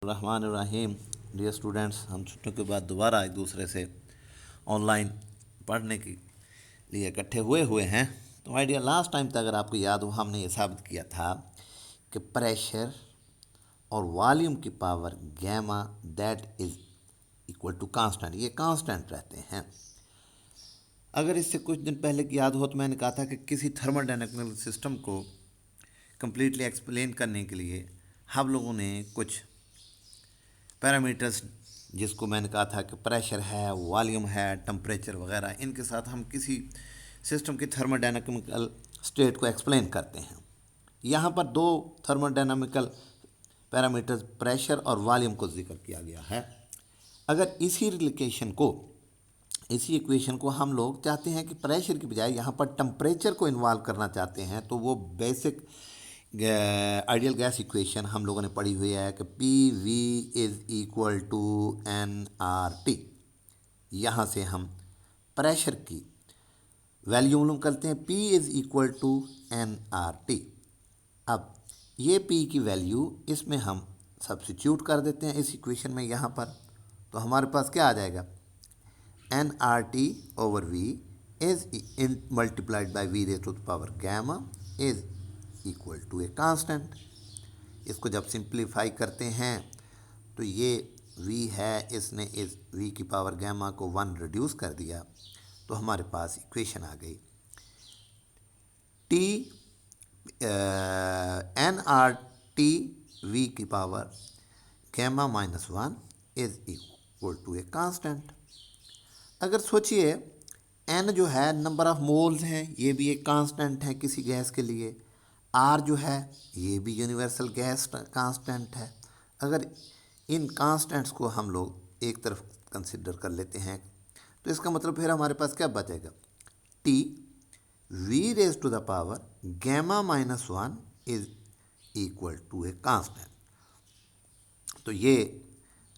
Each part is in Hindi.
रहमानिर्रहीम। डियर स्टूडेंट्स, हम छुट्टियों के बाद दोबारा एक दूसरे से ऑनलाइन पढ़ने के लिए इकट्ठे हुए हैं। तो माय डियर, लास्ट टाइम तक अगर आपको याद हो, हमने ये साबित किया था कि प्रेशर और वॉल्यूम की power gamma that is equal to constant, ये कांस्टेंट रहते हैं। अगर इससे कुछ दिन पहले की याद हो तो मैंने कहा था कि किसी थर्मोडायनेमिकल सिस्टम को कंप्लीटली एक्सप्लेन करने के लिए हम लोगों ने कुछ पैरामीटर्स, जिसको मैंने कहा था कि प्रेशर है, वॉल्यूम है, टेम्परेचर वगैरह, इनके साथ हम किसी सिस्टम की थर्मोडायनामिकल स्टेट को एक्सप्लेन करते हैं। यहाँ पर दो थर्मोडायनामिकल पैरामीटर्स प्रेशर और वॉल्यूम को जिक्र किया गया है। अगर इसी इक्वेशन को हम लोग चाहते हैं कि प्रेशर की बजाय यहाँ पर टेम्परेचर को इन्वॉल्व करना चाहते हैं, तो वो बेसिक आइडियल गैस इक्वेशन हम लोगों ने पढ़ी हुई है कि P V is equal to N R T. यहाँ से हम प्रेशर की वैल्यू मालूम करते हैं, P is equal to N R T. अब ये पी की वैल्यू इसमें हम सब्स्टिट्यूट कर देते हैं इस इक्वेशन में यहाँ पर, तो हमारे पास क्या आ जाएगा, N R T over V is in multiplied by V raise to the power gamma is equal to a constant. इसको जब सिंप्लीफाई करते हैं तो ये v है, इसने इस v की पावर गैमा को 1 रिड्यूस कर दिया, तो हमारे पास इक्वेशन आ गई t N R T V की power gamma -1 is equal to a constant. अगर सोचिए n जो है नंबर ऑफ मोल्स हैं, ये भी एक कांस्टेंट है किसी गैस के लिए। r जो है ये भी यूनिवर्सल गैस कांस्टेंट है। अगर इन कांस्टेंट्स को हम लोग एक तरफ कंसिडर कर लेते हैं तो इसका मतलब फिर हमारे पास क्या बचेगा, t v raise to the power gamma -1 is equal to a constant. तो ये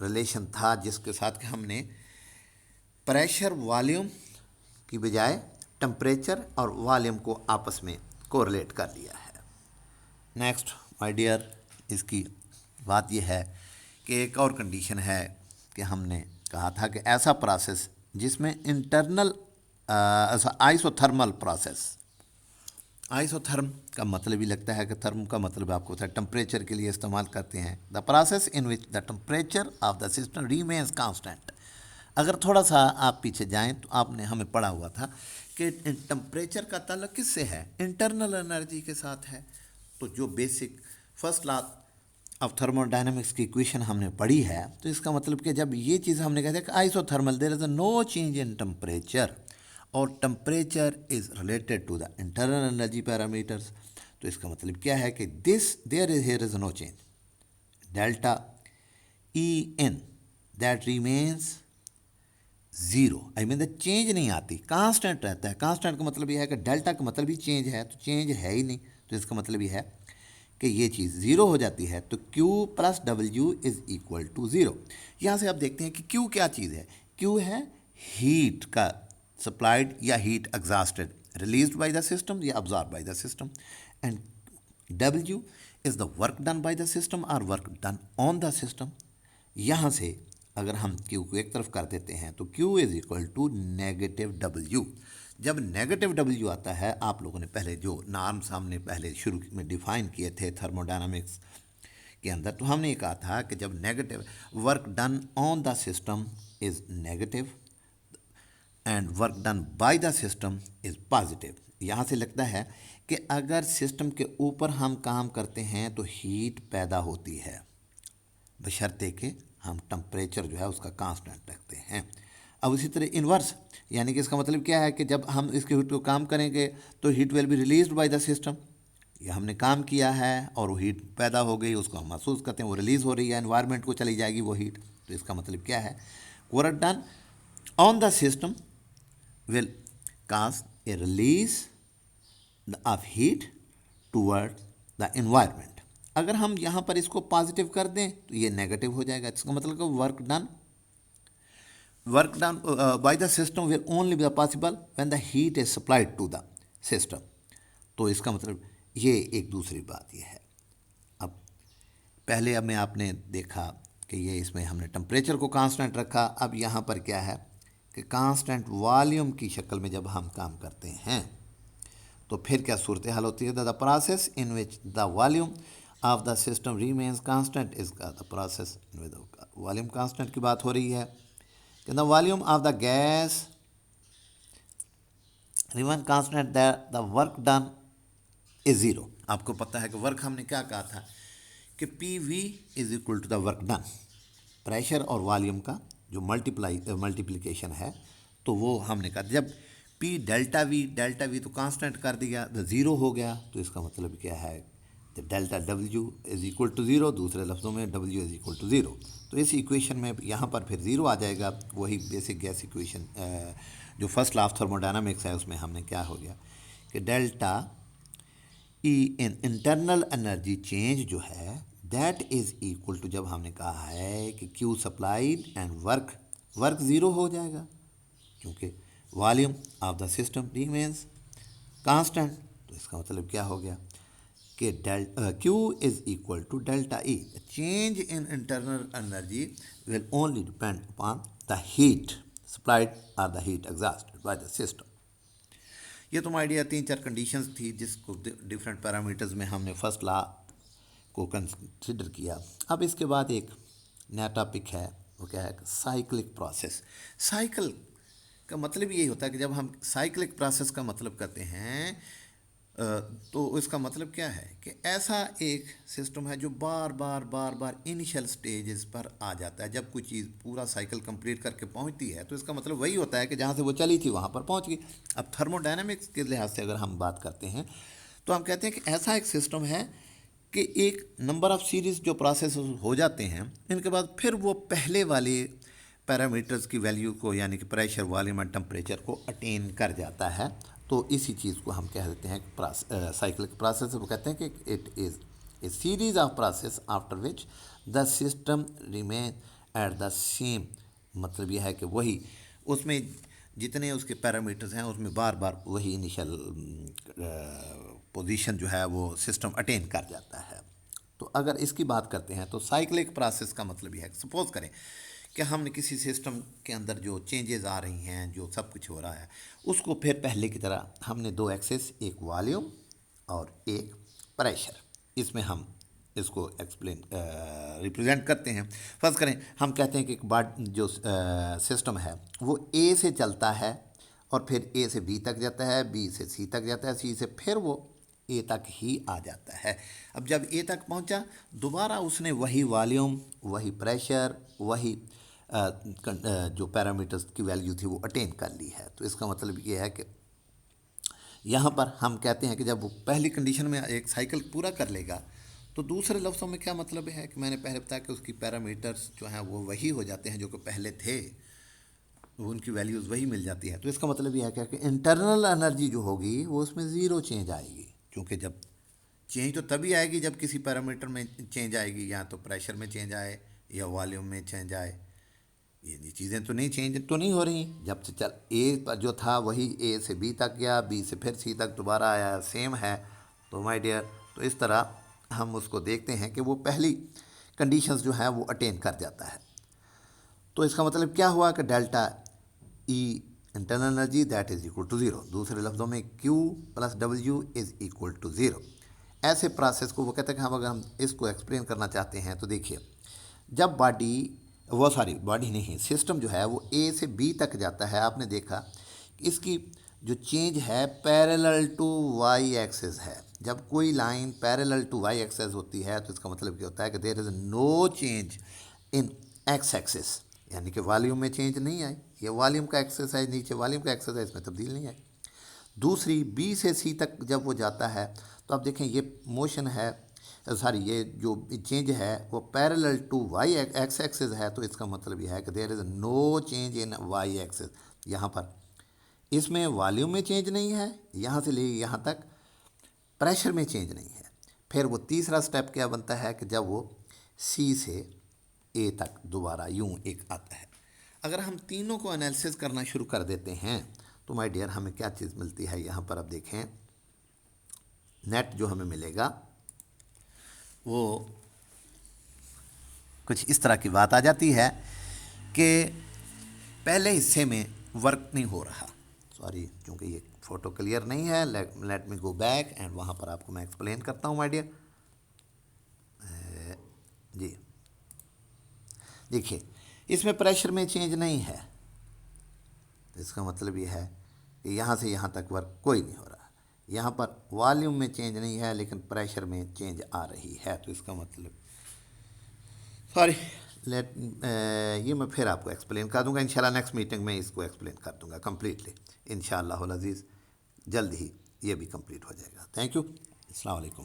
रिलेशन था जिसके साथ कि हमने प्रेशर वॉल्यूम की बजाय टेम्परेचर और वॉल्यूम को आपस में कोरिलेट कर दिया है। नेक्स्ट माय डियर, इसकी बात यह है कि एक और कंडीशन है कि हमने कहा था कि ऐसा प्रोसेस जिसमें इंटरनल आइसोथर्मल प्रोसेस, आइसोथर्म का मतलब ही लगता है कि थर्म का मतलब आपको होता है टेम्परेचर के लिए इस्तेमाल करते हैं, the process in which the temperature of the system remains constant. अगर थोड़ा सा आप पीछे जाएं तो आपने हमें पढ़ा हुआ था कि टेम्परेचर का ताल्लुक किससे है, इंटरनल एनर्जी के साथ है। तो जो basic first law of thermodynamics की इक्वेशन हमने पढ़ी है, तो इसका मतलब कि जब ये चीज़ हमने कहा था कि isothermal there is no change in temperature और temperature is related to the internal energy parameters, तो इसका मतलब क्या है कि here is no change, delta E in that remains zero. I mean the change नहीं आती, कांस्टेंट रहता है। कांस्टेंट का मतलब यह है कि डेल्टा का मतलब ही चेंज है, तो चेंज है ही नहीं, तो इसका मतलब यह है कि ये चीज़ ज़ीरो हो जाती है। तो Q plus W is equal to zero. यहाँ से आप देखते हैं कि Q क्या चीज़ है, Q है हीट का सप्लाइड या heat exhausted, released by the system या absorb by the system, and W is the work done by the system और work done on the system. यहाँ से अगर हम Q को एक तरफ कर देते हैं तो Q is equal to negative W। जब नेगेटिव W आता है, आप लोगों ने पहले जो नॉर्म्स हमने पहले शुरू में डिफाइन किए थे थर्मोडायनामिक्स के अंदर, तो हमने ये कहा था कि जब negative work done on the system is negative and work done by the system is positive. यहाँ से लगता है कि अगर सिस्टम के ऊपर हम काम करते हैं तो हीट पैदा होती है, बशर्ते कि हम टेम्परेचर जो है उसका कांस्टेंट रखते हैं। अब इसी तरह इन्वर्स, यानी कि इसका मतलब क्या है कि जब हम इसके हीट को काम करेंगे तो heat will be released by the system. ये हमने काम किया है और वो हीट पैदा हो गई, उसको हम महसूस करते हैं, वो रिलीज़ हो रही है, एनवायरनमेंट को चली जाएगी वो हीट। तो इसका मतलब क्या है, work done on the system will cause A release of heat toward the environment. अगर हम यहाँ पर इसको पॉजिटिव कर दें तो ये नेगेटिव हो जाएगा। इसका मतलब कि work done by the system will only be possible when the heat is supplied to the system. तो इसका मतलब ये एक दूसरी बात ये है। अब पहले हमें आपने देखा कि ये इसमें हमने टेम्परेचर को कांस्टेंट रखा। अब यहाँ पर क्या है कि कांस्टेंट वॉल्यूम की शक्ल में जब हम काम करते हैं तो फिर क्या सूरत हाल होती है, the process in which the volume of the system remains constant is the process in which volume constant की बात हो रही है कि the volume of the gas remain constant, the work done is zero. आपको पता है कि वर्क हमने क्या कहा था कि P V is equal to the work done, pressure और वॉल्यूम का जो मल्टीप्लिकेशन है, तो वो हमने कहा जब पी डेल्टा वी तो कांस्टेंट कर दिया तो ज़ीरो हो गया, तो इसका मतलब क्या है कि delta W is equal to zero, दूसरे लफ्ज़ों में W is equal to zero. तो इस इक्वेशन में यहाँ पर फिर ज़ीरो आ जाएगा, वही बेसिक गैस इक्वेशन जो फर्स्ट लॉ ऑफ थर्मोडायनामिक्स है उसमें हमने क्या हो गया कि डेल्टा ई इन इंटरनल एनर्जी चेंज जो है दैट इज़ इक्वल टू, जब हमने कहा है कि Q supplied and work zero हो जाएगा क्योंकि volume of the system remains constant. तो इसका मतलब क्या हो गया कि Q is equal to delta E, change in internal energy will only depend upon the heat supplied और the heat exhausted by the system. ये तो आइडिया 3-4 कंडीशंस थी जिसको डिफरेंट पैरामीटर्स में हमने फर्स्ट लॉ को कंसिडर किया। अब इसके बाद एक नया टॉपिक है, वो क्या है, साइक्लिक प्रोसेस। साइकिल का मतलब यही होता है कि जब हम साइक्लिक प्रोसेस का मतलब करते हैं तो इसका मतलब क्या है कि ऐसा एक सिस्टम है जो बार बार इनिशियल स्टेजेस पर आ जाता है। जब कोई चीज़ पूरा साइकिल कंप्लीट करके पहुंचती है तो इसका मतलब वही होता है कि जहाँ से वो चली थी वहाँ पर पहुँच गई। अब थर्मोडायनामिक्स के लिहाज से अगर हम बात करते हैं तो हम कहते हैं कि ऐसा एक सिस्टम है कि एक नंबर ऑफ़ सीरीज़ जो प्रोसेस हो जाते हैं, इनके बाद फिर वो पहले वाले पैरामीटर्स की वैल्यू को यानी कि प्रेशर, वॉल्यूम एंड टेम्परेचर को अटेन कर जाता है। तो इसी चीज़ को हम कह देते हैं साइक्लिक प्रोसेस। वो कहते हैं कि it is a series of process after which the system remain at the same, मतलब यह है कि वही उसमें जितने उसके पैरामीटर्स हैं उसमें बार बार वही इनिशियल पोजीशन जो है वो सिस्टम अटेन कर जाता है। तो अगर इसकी बात करते हैं तो साइक्लिक प्रोसेस का मतलब यह है, सपोज करें कि हमने किसी सिस्टम के अंदर जो चेंजेस आ रही हैं, जो सब कुछ हो रहा है, उसको फिर पहले की तरह हमने दो एक्सेस, एक वॉल्यूम और एक प्रेशर, इसमें हम इसको एक्सप्लेन रिप्रेजेंट करते हैं। फर्स्ट करें, हम कहते हैं कि एक जो सिस्टम है वो ए से चलता है और फिर ए से बी तक जाता है, बी से सी तक जाता है, सी से फिर वो ए तक ही आ जाता है। अब जब ए तक पहुंचा दोबारा उसने वही वॉल्यूम, वही प्रेशर, वही जो पैरामीटर्स की वैल्यू थी वो अटेन कर ली है। तो इसका मतलब ये है कि यहाँ पर हम कहते हैं कि जब वो पहली कंडीशन में एक साइकिल पूरा कर लेगा तो दूसरे लफ्ज़ों में क्या मतलब है कि मैंने पहले बताया कि उसकी पैरामीटर्स जो हैं वो वही हो जाते हैं जो कि पहले थे, वो उनकी वैल्यूज़ वही मिल जाती है। तो इसका मतलब यह है कि इंटरनल एनर्जी जो होगी वो उसमें ज़ीरो चेंज आएगी, क्योंकि जब चेंज तो तभी आएगी जब किसी पैरामीटर में चेंज आएगी, या तो प्रेशर में चेंज आए या वॉल्यूम में चेंज आए। ये चीज़ें तो नहीं चेंज तो नहीं हो रही। जब से चल ए जो था वही ए से बी तक गया, बी से फिर सी तक दोबारा आया, सेम है। तो माय डियर, तो इस तरह हम उसको देखते हैं कि वो पहली कंडीशंस जो है वो अटेन कर जाता है। तो इसका मतलब क्या हुआ कि delta E internal energy that is equal to zero, दूसरे लफ्ज़ों में Q plus W is equal to zero. ऐसे प्रोसेस को वो कहते हैं कि अगर हम इसको एक्सप्लेन करना चाहते हैं तो देखिए, जब बॉडी नहीं, सिस्टम जो है वो ए से बी तक जाता है, आपने देखा इसकी जो चेंज है पैरेलल टू वाई एक्सेस है। जब कोई line parallel to Y axis होती है तो इसका मतलब क्या होता है कि there is no change in X axis, यानी कि वॉल्यूम में चेंज नहीं आई। ये वॉल्यूम का एक्सरसाइज, नीचे वॉल्यूम का एक्सरसाइज में तब्दील नहीं आई। दूसरी, बी से सी तक जब वो जाता है तो आप देखें ये मोशन है, ये जो चेंज है वो parallel to Y X axis है। तो इसका मतलब यह है कि there is no change in Y axis. यहाँ पर इसमें वॉल्यूम में चेंज नहीं है, यहाँ से ले यहाँ तक प्रेशर में चेंज नहीं है। फिर वो तीसरा स्टेप क्या बनता है कि जब वो सी से ए तक दोबारा यूं एक आता है। अगर हम तीनों को एनालिसिस करना शुरू कर देते हैं तो माय डियर हमें क्या चीज़ मिलती है। यहाँ पर अब देखें, नेट जो हमें मिलेगा वो कुछ इस तरह की बात आ जाती है कि पहले हिस्से में वर्क नहीं हो रहा। सॉरी, क्योंकि ये फ़ोटो क्लियर नहीं है, let me go back and वहाँ पर आपको मैं एक्सप्लेन करता हूँ माय डियर। जी देखिए, इसमें प्रेशर में चेंज नहीं है, तो इसका मतलब ये है कि यहाँ से यहाँ तक वर्क कोई नहीं हो रहा। यहाँ पर वॉल्यूम में चेंज नहीं है लेकिन प्रेशर में चेंज आ रही है, तो इसका मतलब सॉरी लेट ये मैं फिर आपको एक्सप्लेन कर दूंगा इंशाल्लाह। नेक्स्ट मीटिंग में इसको एक्सप्लेन कर दूंगा कम्प्लीटली इंशाल्लाह अज़ीज़। जल्द ही ये भी कंप्लीट हो जाएगा। Thank you. अस्सलाम वालेकुम।